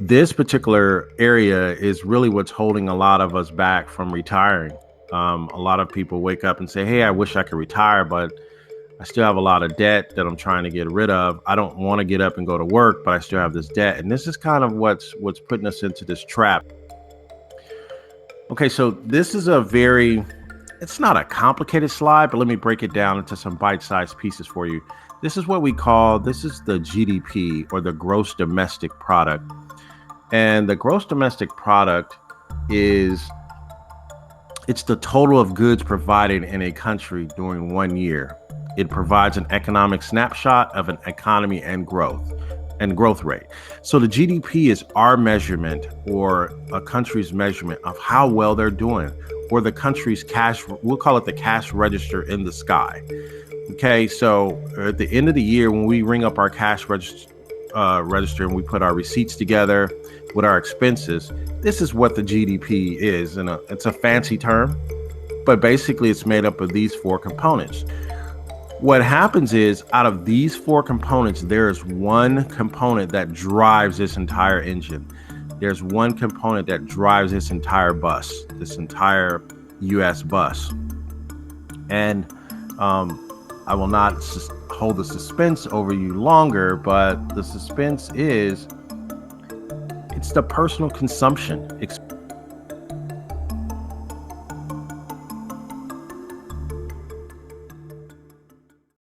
This particular area is really what's holding a lot of us back from retiring. A lot of people wake up and say, "Hey, I wish I could retire, but I still have a lot of debt that I'm trying to get rid of. I don't want to get up and go to work, but I still have this debt." And this is kind of what's putting us into this trap. Okay, so this is a very it's not a complicated slide, but let me break it down into some bite-sized pieces for you. This is the GDP, or the gross domestic product. And the gross domestic product is it's the total of goods provided in a country during one year. It provides an economic snapshot of an economy and growth rate. So the GDP is our measurement, or a country's measurement of how well they're doing, or the country's cash, we'll call it the cash register in the sky. Okay, so at the end of the year, when we ring up our register and we put our receipts together with our expenses, this is what the GDP is. And it's a fancy term, but basically it's made up of these four components. What happens is, out of these four components, there is one component that drives this entire engine. There's one component that drives this entire bus, this entire US bus. And I will not hold the suspense over you longer, but the suspense is it's the personal consumption